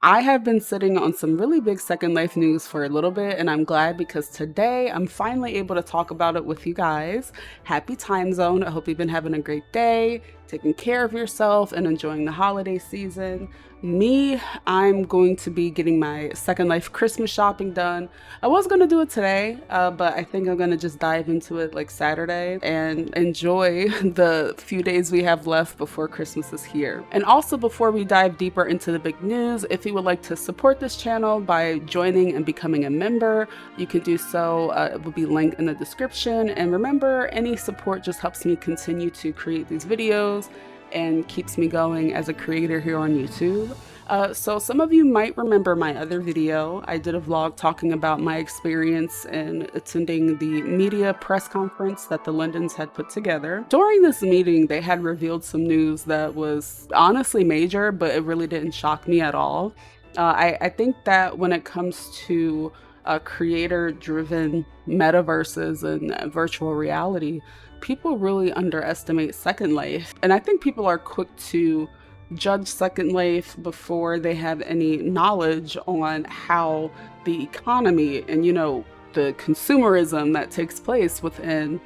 I have been sitting on some really big Second Life news for a little bit, and I'm glad because today I'm finally able to talk about it with you guys. Happy time zone. I hope you've been having a great day, taking care of yourself, and enjoying the holiday season. Me, I'm going to be getting my Second Life Christmas shopping done. I was going to do it today, but I think I'm going to just dive into it like Saturday and enjoy the few days we have left before Christmas is here. And also, before we dive deeper into the big news, if you would like to support this channel by joining and becoming a member, you can do so. It will be linked in the description. And remember, any support just helps me continue to create these videos and keeps me going as a creator here on YouTube. So some of you might remember my other video. I did a vlog talking about my experience in attending the media press conference that the Lindens had put together. During this meeting, they had revealed some news that was honestly major, but it really didn't shock me at all. I think that when it comes to creator-driven metaverses and virtual reality, people really underestimate Second Life. And I think people are quick to judge Second Life before they have any knowledge on how the economy and, the consumerism that takes place within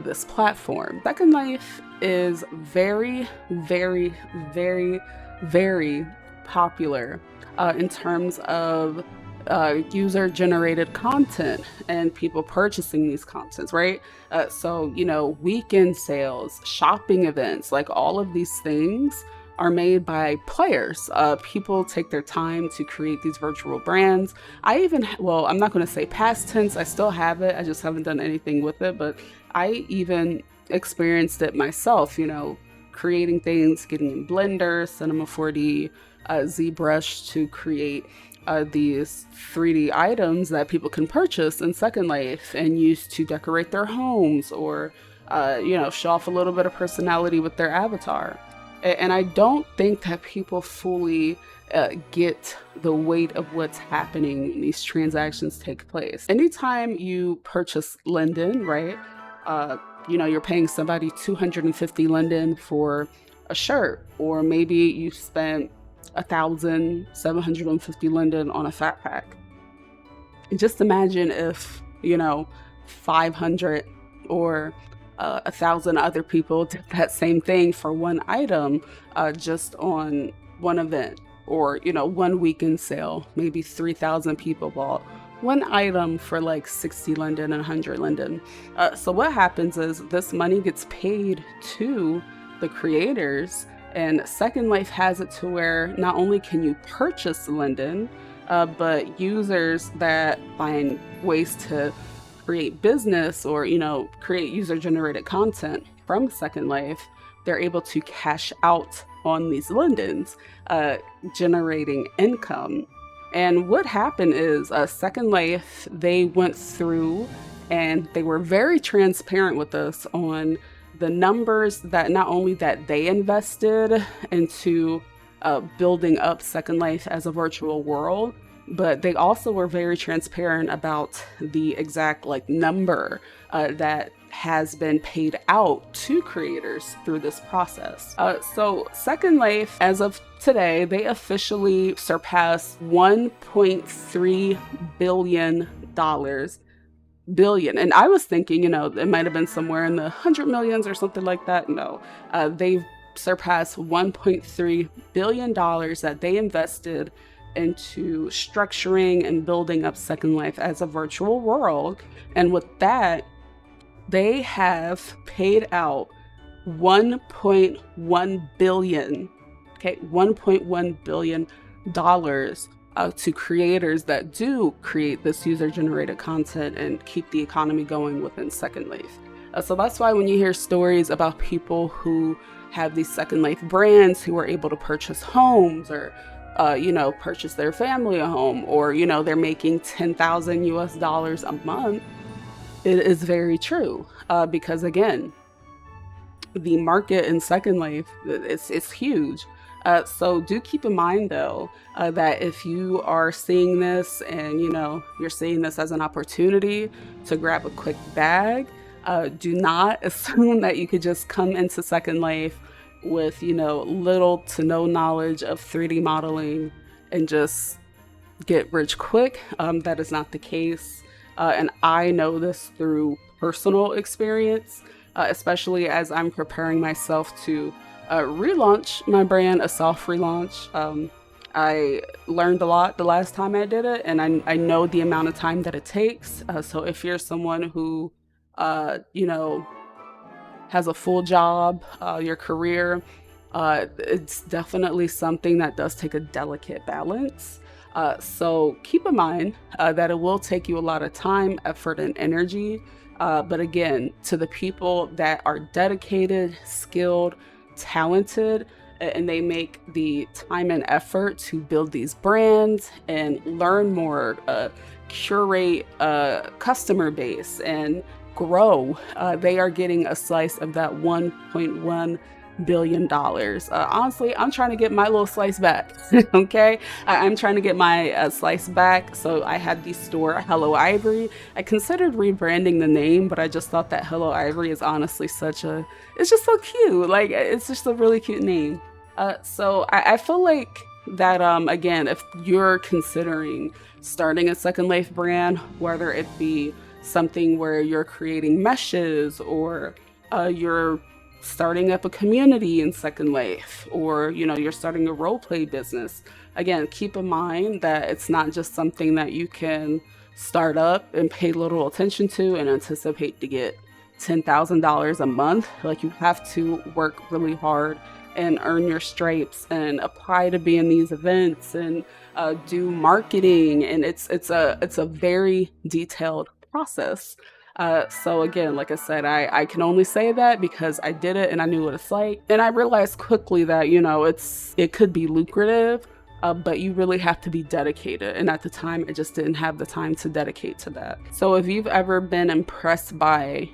this platform. Second Life is very, very, very, very popular in terms of user-generated content and people purchasing these contents, right? So, weekend sales, shopping events, like all of these things are made by players. People take their time to create these virtual brands. I'm not going to say past tense, I still have it, I just haven't done anything with it, but I even experienced it myself, creating things, getting in Blender, Cinema 4D, ZBrush to create these 3D items that people can purchase in Second Life and use to decorate their homes or, show off a little bit of personality with their avatar. And I don't think that people fully get the weight of what's happening when these transactions take place. Anytime you purchase Linden, right, you're paying somebody 250 Linden for a shirt, or maybe you spent 1,750 Linden on a fat pack. And just imagine if, 500 or 1,000 other people did that same thing for one item, just on one event, or, one weekend sale. Maybe 3,000 people bought one item for like 60 Linden and 100 Linden. So what happens is this money gets paid to the creators. And Second Life has it to where not only can you purchase Linden, but users that find ways to create business or, create user-generated content from Second Life, they're able to cash out on these Lindens, generating income. And what happened is Second Life, they went through and they were very transparent with us on the numbers that not only that they invested into building up Second Life as a virtual world, but they also were very transparent about the exact number that has been paid out to creators through this process. So Second Life, as of today, they officially surpassed $1.3 billion. Billion. And I was thinking, it might have been somewhere in the 100 millions or something like that. No, they've surpassed $1.3 billion that they invested into structuring and building up Second Life as a virtual world. And with that, they have paid out $1.1 billion, $1.1 billion to creators that do create this user-generated content and keep the economy going within Second Life. So that's why when you hear stories about people who have these Second Life brands who are able to purchase homes or, purchase their family a home, or, they're making $10,000 a month, it is very true. Because again, the market in Second Life, it's huge. So do keep in mind though, that if you are seeing this and you're seeing this as an opportunity to grab a quick bag, do not assume that you could just come into Second Life with little to no knowledge of 3D modeling and just get rich quick. That is not the case. And I know this through personal experience, especially as I'm preparing myself to relaunch my brand, a soft relaunch. I learned a lot the last time I did it, and I know the amount of time that it takes. So if you're someone who, has a full job, your career, it's definitely something that does take a delicate balance. So keep in mind that it will take you a lot of time, effort, and energy. But again, to the people that are dedicated, skilled, talented, and they make the time and effort to build these brands and learn more, curate a customer base, and grow, they are getting a slice of that $1.1 billion. Honestly, I'm trying to get my little slice back. Okay, I'm trying to get my slice back. So I had the store Hello Ivory. I considered rebranding the name, but I just thought that Hello Ivory is honestly it's just so cute. Like, it's just a really cute name. So I feel like that, again, if you're considering starting a Second Life brand, whether it be something where you're creating meshes, or you're starting up a community in Second Life, or you're starting a role play business, again, keep in mind that it's not just something that you can start up and pay little attention to and anticipate to get $10,000 a month. Like, you have to work really hard and earn your stripes and apply to be in these events and do marketing, and it's a very detailed process. So again, like I said, I can only say that because I did it and I knew what it's like. And I realized quickly that, it could be lucrative, but you really have to be dedicated. And at the time, I just didn't have the time to dedicate to that. So if you've ever been impressed by,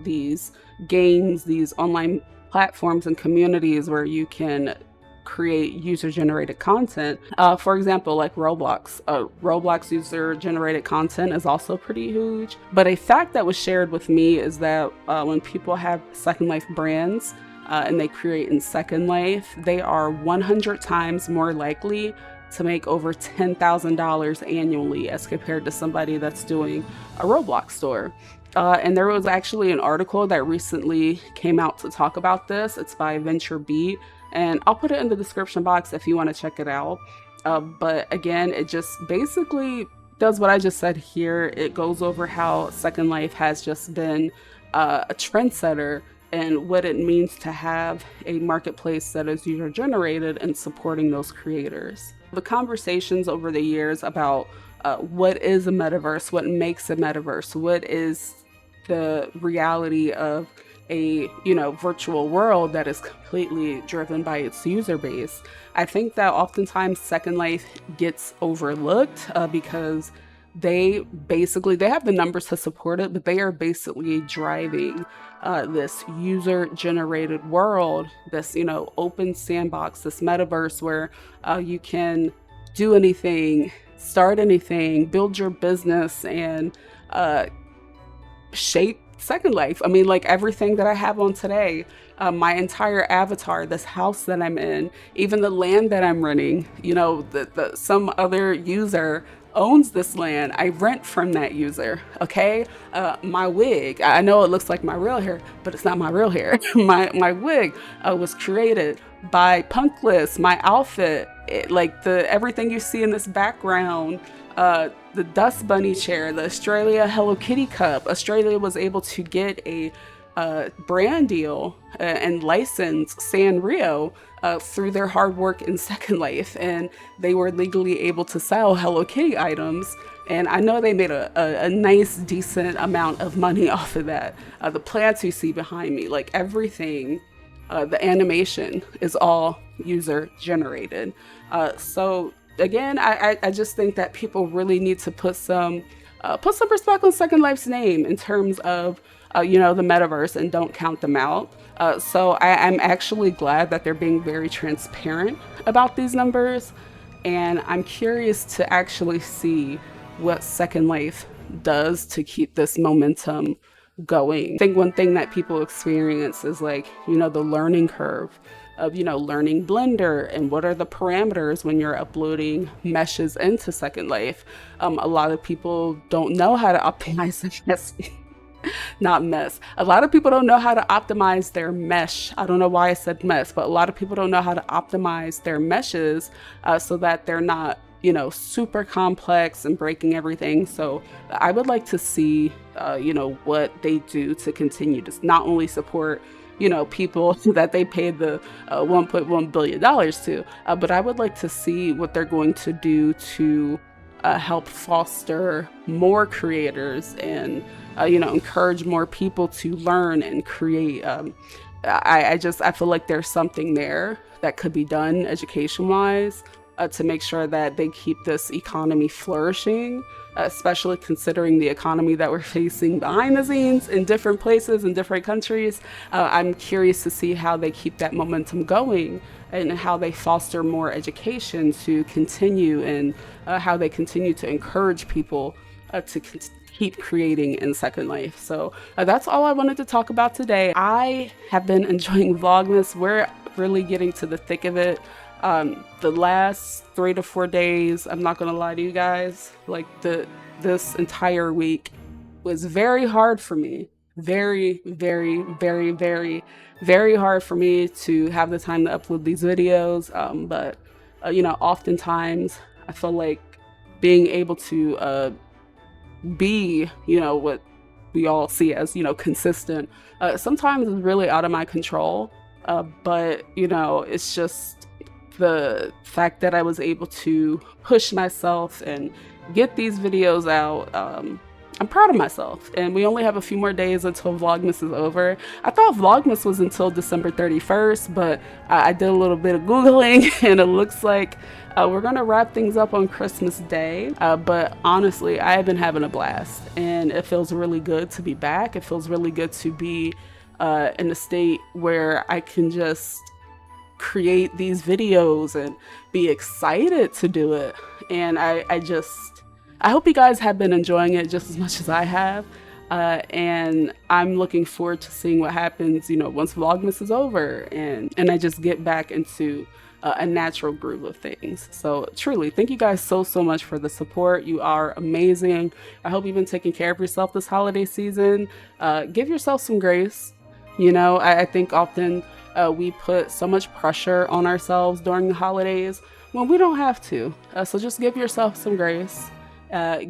these games, these online platforms and communities where you can create user-generated content. For example, like Roblox. Roblox user-generated content is also pretty huge. But a fact that was shared with me is that when people have Second Life brands and they create in Second Life, they are 100 times more likely to make over $10,000 annually as compared to somebody that's doing a Roblox store. And there was actually an article that recently came out to talk about this. It's by VentureBeat, and I'll put it in the description box if you want to check it out. But again, it just basically does what I just said here. It goes over how Second Life has just been a trendsetter and what it means to have a marketplace that is user generated and supporting those creators. The conversations over the years about what is a metaverse, what makes a metaverse, what is the reality of a virtual world that is completely driven by its user base. I think that oftentimes Second Life gets overlooked because they have the numbers to support it, but they are basically driving this user-generated world, this open sandbox, this metaverse where you can do anything, start anything, build your business, and shape Second Life. I mean, like everything that I have on today, my entire avatar, this house that I'm in, even the land that I'm renting, some other user owns this land. I rent from that user. Okay. My wig, I know it looks like my real hair, but it's not my real hair. my wig was created by Punkless. My outfit, everything you see in this background, the Dust Bunny chair, the Australia Hello Kitty cup. Australia was able to get a brand deal and license Sanrio through their hard work in Second Life, and they were legally able to sell Hello Kitty items. And I know they made a nice, decent amount of money off of that. The plants you see behind me, like everything, the animation is all user generated. So again, I just think that people really need to put some respect on Second Life's name in terms of the metaverse, and don't count them out. So I'm actually glad that they're being very transparent about these numbers. And I'm curious to actually see what Second Life does to keep this momentum going. I think one thing that people experience is like, the learning curve of, learning Blender and what are the parameters when you're uploading meshes into Second Life. A lot of people don't know how to optimize the not mess. A lot of people don't know how to optimize their mesh. I don't know why I said mess, but a lot of people don't know how to optimize their meshes so that they're not, super complex and breaking everything. So I would like to see, what they do to continue to not only support people that they paid the $1.1 billion to, but I would like to see what they're going to do to help foster more creators and encourage more people to learn and create. I feel like there's something there that could be done education wise to make sure that they keep this economy flourishing, especially considering the economy that we're facing behind the scenes in different places in different countries. I'm curious to see how they keep that momentum going and how they foster more education to continue, and how they continue to encourage people to keep creating in Second Life. So that's all I wanted to talk about today. I have been enjoying Vlogmas. We're really getting to the thick of it. The last 3 to 4 days, I'm not gonna lie to you guys, like this entire week was very hard for me. Very, very, very, very, very hard for me to have the time to upload these videos. But oftentimes I feel like being able to be, what we all see as, consistent, sometimes is really out of my control. But it's just the fact that I was able to push myself and get these videos out. I'm proud of myself, and we only have a few more days until Vlogmas is over. I thought Vlogmas was until December 31st, but I did a little bit of Googling and it looks like we're gonna wrap things up on Christmas Day. But honestly, I have been having a blast and it feels really good to be back. It feels really good to be in a state where I can just create these videos and be excited to do it. And I hope you guys have been enjoying it just as much as I have. And I'm looking forward to seeing what happens, once Vlogmas is over and I just get back into a natural groove of things. So truly, thank you guys so much for the support. You are amazing. I hope you've been taking care of yourself this holiday season. Give yourself some grace. I think often we put so much pressure on ourselves during the holidays when we don't have to. So just give yourself some grace.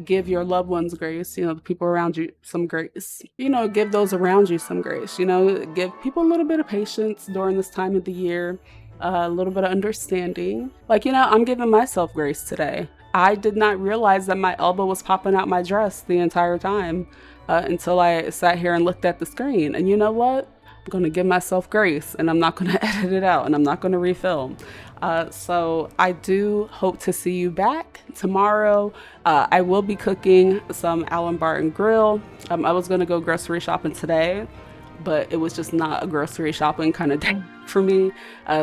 Give your loved ones grace, the people around you some grace, give those around you some grace, give people a little bit of patience during this time of the year, a little bit of understanding. Like, I'm giving myself grace today. I did not realize that my elbow was popping out my dress the entire time until I sat here and looked at the screen. And you know what? I'm going to give myself grace, and I'm not going to edit it out, and I'm not going to refilm. So I do hope to see you back tomorrow. I will be cooking some Allen Barton grill. I was going to go grocery shopping today, but it was just not a grocery shopping kind of day for me.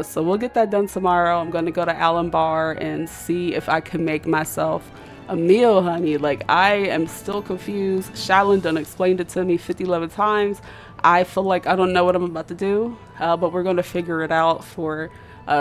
So we'll get that done tomorrow. I'm going to go to Allen Bar and see if I can make myself a meal, honey. Like, I am still confused. Shallon done explained it to me 11 times. I feel like I don't know what I'm about to do, but we're going to figure it out for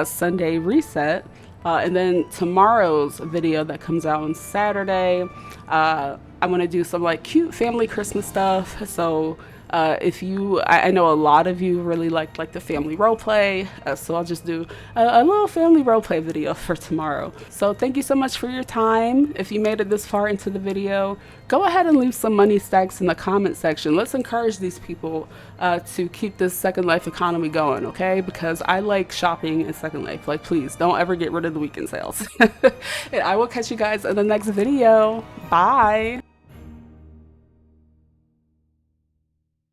Sunday reset. And then tomorrow's video that comes out on Saturday, I'm going to do some like cute family Christmas stuff. So if you, I know a lot of you really like the family role play, so I'll just do a little family role play video for tomorrow. So thank you so much for your time. If you made it this far into the video, go ahead and leave some money stacks in the comment section. Let's encourage these people to keep this Second Life economy going, okay? Because I like shopping in Second Life. Like, please don't ever get rid of the weekend sales. And I will catch you guys in the next video. Bye.